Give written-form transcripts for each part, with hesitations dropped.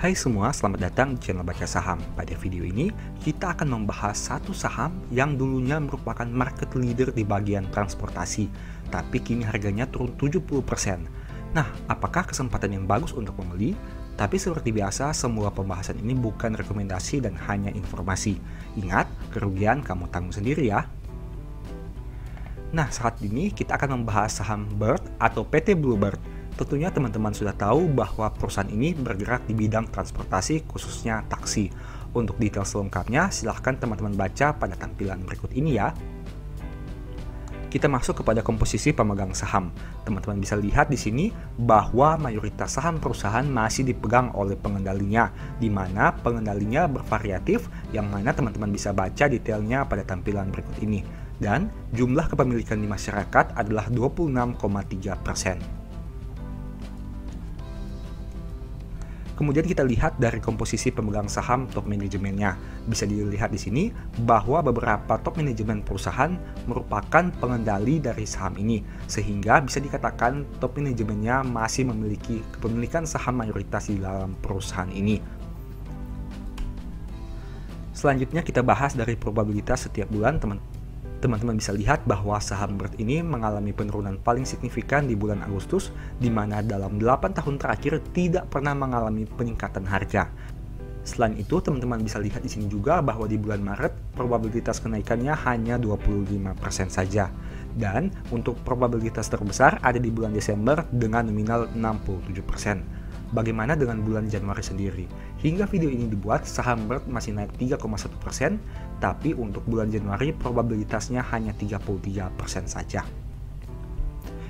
Hai semua, selamat datang di channel Baca Saham. Pada video ini, kita akan membahas satu saham yang dulunya merupakan market leader di bagian transportasi, tapi kini harganya turun 70%. Nah, apakah kesempatan yang bagus untuk membeli? Tapi seperti biasa, semua pembahasan ini bukan rekomendasi dan hanya informasi. Ingat, kerugian kamu tanggung sendiri ya. Nah, saat ini kita akan membahas saham Bird atau PT Bluebird. Tentunya teman-teman sudah tahu bahwa perusahaan ini bergerak di bidang transportasi khususnya taksi. Untuk detail selengkapnya silahkan teman-teman baca pada tampilan berikut ini ya. Kita masuk kepada komposisi pemegang saham. Teman-teman bisa lihat di sini bahwa mayoritas saham perusahaan masih dipegang oleh pengendalinya, di mana pengendalinya bervariatif, yang mana teman-teman bisa baca detailnya pada tampilan berikut ini. Dan jumlah kepemilikan di masyarakat adalah 26,3%. Kemudian kita lihat dari komposisi pemegang saham top manajemennya. Bisa dilihat di sini bahwa beberapa top manajemen perusahaan merupakan pengendali dari saham ini, sehingga bisa dikatakan top manajemennya masih memiliki kepemilikan saham mayoritas di dalam perusahaan ini. Selanjutnya kita bahas dari probabilitas setiap bulan. Teman-teman bisa lihat bahwa saham Bird ini mengalami penurunan paling signifikan di bulan Agustus, di mana dalam 8 tahun terakhir tidak pernah mengalami peningkatan harga. Selain itu, teman-teman bisa lihat di sini juga bahwa di bulan Maret, probabilitas kenaikannya hanya 25% saja. Dan untuk probabilitas terbesar ada di bulan Desember dengan nominal 67%. Bagaimana dengan bulan Januari sendiri? Hingga video ini dibuat, saham Bird masih naik 3,1%, tapi untuk bulan Januari probabilitasnya hanya 33% saja.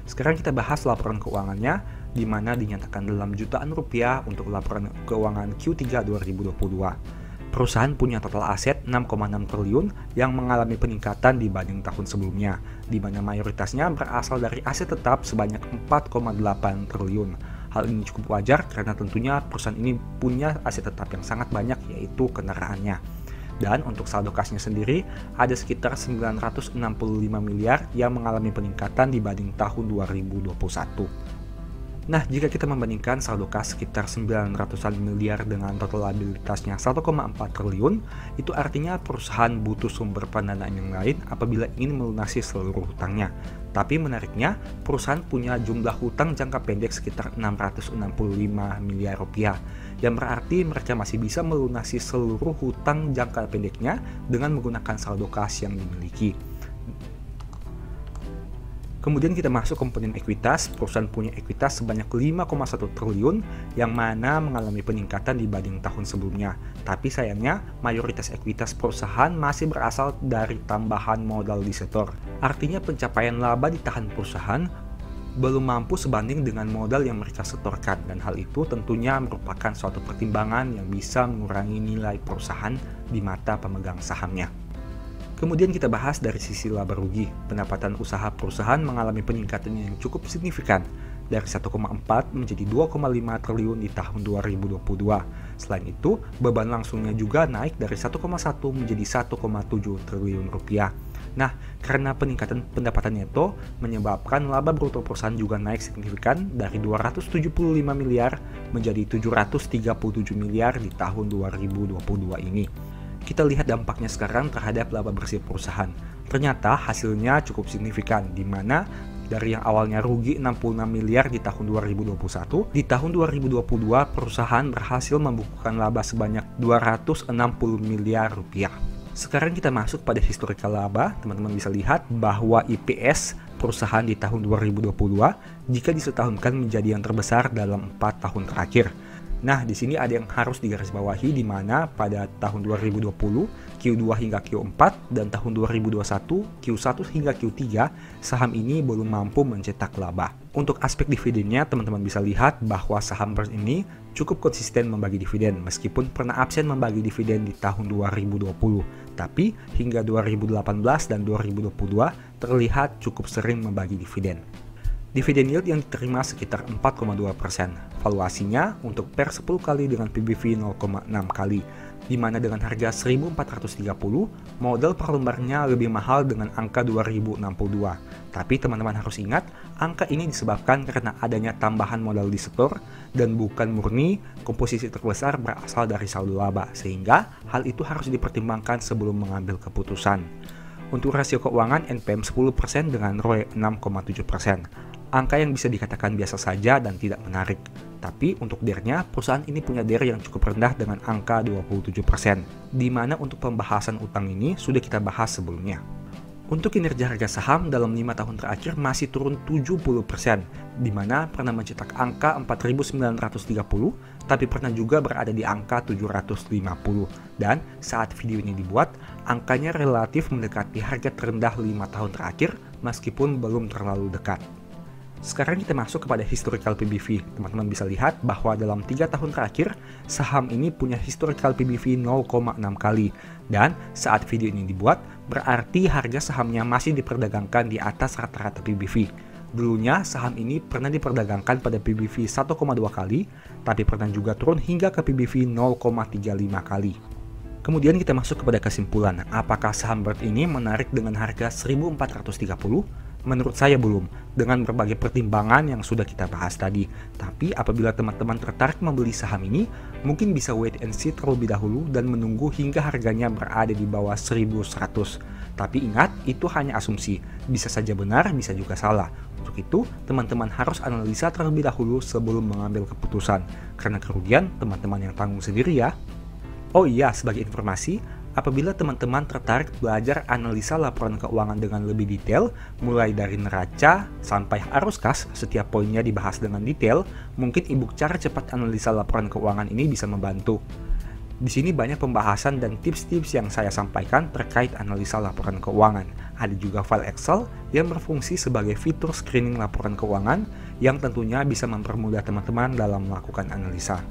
Sekarang kita bahas laporan keuangannya, di mana dinyatakan dalam jutaan rupiah untuk laporan keuangan Q3 2022. Perusahaan punya total aset 6,6 triliun yang mengalami peningkatan dibanding tahun sebelumnya, di mana mayoritasnya berasal dari aset tetap sebanyak 4,8 triliun. Hal ini cukup wajar karena tentunya perusahaan ini punya aset tetap yang sangat banyak, yaitu kendaraannya. Dan untuk saldo kasnya sendiri ada sekitar 965 miliar yang mengalami peningkatan dibanding tahun 2021. Nah, jika kita membandingkan saldo kas sekitar 900-an miliar dengan total liabilitasnya 1,4 triliun, itu artinya perusahaan butuh sumber pendanaan yang lain apabila ingin melunasi seluruh hutangnya. Tapi menariknya, perusahaan punya jumlah hutang jangka pendek sekitar 665 miliar rupiah, yang berarti mereka masih bisa melunasi seluruh hutang jangka pendeknya dengan menggunakan saldo kas yang dimiliki. Kemudian kita masuk komponen ekuitas. Perusahaan punya ekuitas sebanyak 5,1 triliun yang mana mengalami peningkatan dibanding tahun sebelumnya. Tapi sayangnya mayoritas ekuitas perusahaan masih berasal dari tambahan modal di setor. Artinya pencapaian laba di tahan perusahaan belum mampu sebanding dengan modal yang mereka setorkan, dan hal itu tentunya merupakan suatu pertimbangan yang bisa mengurangi nilai perusahaan di mata pemegang sahamnya. Kemudian kita bahas dari sisi laba rugi. Pendapatan usaha perusahaan mengalami peningkatan yang cukup signifikan dari 1,4 menjadi 2,5 triliun di tahun 2022. Selain itu, beban langsungnya juga naik dari 1,1 menjadi 1,7 triliun rupiah. Nah, karena peningkatan pendapatan neto menyebabkan laba bruto perusahaan juga naik signifikan dari 275 miliar menjadi 737 miliar di tahun 2022 ini. Kita lihat dampaknya sekarang terhadap laba bersih perusahaan. Ternyata hasilnya cukup signifikan, di mana dari yang awalnya rugi 66 miliar di tahun 2021, di tahun 2022 perusahaan berhasil membukukan laba sebanyak 260 miliar rupiah. Sekarang kita masuk pada historical laba. Teman-teman bisa lihat bahwa IPS perusahaan di tahun 2022 jika disetahunkan menjadi yang terbesar dalam 4 tahun terakhir. Nah, di sini ada yang harus digarisbawahi, di mana pada tahun 2020, Q2 hingga Q4, dan tahun 2021, Q1 hingga Q3, saham ini belum mampu mencetak laba. Untuk aspek dividennya, teman-teman bisa lihat bahwa saham Bird ini cukup konsisten membagi dividen, meskipun pernah absen membagi dividen di tahun 2020. Tapi, hingga 2018 dan 2022, terlihat cukup sering membagi dividen. Dividen yield yang diterima sekitar 4,2%. Valuasinya untuk per 10 kali dengan PBV 0,6 kali. di mana dengan harga 1.430, modal per lembarnya lebih mahal dengan angka 2.062. Tapi teman-teman harus ingat, angka ini disebabkan karena adanya tambahan modal di setor dan bukan murni komposisi terbesar berasal dari saldo laba, sehingga hal itu harus dipertimbangkan sebelum mengambil keputusan. Untuk rasio keuangan NPM 10% dengan ROE 6,7%. Angka yang bisa dikatakan biasa saja dan tidak menarik. Tapi untuk DER-nya, perusahaan ini punya DER yang cukup rendah dengan angka 27%, di mana untuk pembahasan utang ini sudah kita bahas sebelumnya. Untuk kinerja harga saham dalam 5 tahun terakhir masih turun 70%, di mana pernah mencetak angka 4.930, tapi pernah juga berada di angka 750. Dan saat video ini dibuat, angkanya relatif mendekati harga terendah 5 tahun terakhir, meskipun belum terlalu dekat. Sekarang kita masuk kepada historical PBV. Teman-teman bisa lihat bahwa dalam 3 tahun terakhir, saham ini punya historical PBV 0,6 kali. Dan saat video ini dibuat, berarti harga sahamnya masih diperdagangkan di atas rata-rata PBV. Dulunya, saham ini pernah diperdagangkan pada PBV 1,2 kali, tapi pernah juga turun hingga ke PBV 0,35 kali. Kemudian kita masuk kepada kesimpulan, apakah saham BIRT ini menarik dengan harga 1.430? Menurut saya belum, dengan berbagai pertimbangan yang sudah kita bahas tadi. Tapi apabila teman-teman tertarik membeli saham ini, mungkin bisa wait and see terlebih dahulu dan menunggu hingga harganya berada di bawah 1.100. Tapi ingat, itu hanya asumsi, bisa saja benar, bisa juga salah. Untuk itu, teman-teman harus analisa terlebih dahulu sebelum mengambil keputusan, karena kerugian teman-teman yang tanggung sendiri ya. Oh iya, sebagai informasi, apabila teman-teman tertarik belajar analisa laporan keuangan dengan lebih detail, mulai dari neraca sampai arus kas, setiap poinnya dibahas dengan detail, mungkin ebook cara cepat analisa laporan keuangan ini bisa membantu. Di sini banyak pembahasan dan tips-tips yang saya sampaikan terkait analisa laporan keuangan. Ada juga file Excel yang berfungsi sebagai fitur screening laporan keuangan yang tentunya bisa mempermudah teman-teman dalam melakukan analisa.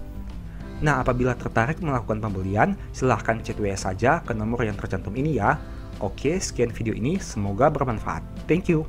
Nah, apabila tertarik melakukan pembelian, silahkan chat WA saja ke nomor yang tercantum ini ya. Oke, sekian video ini, semoga bermanfaat. Thank you.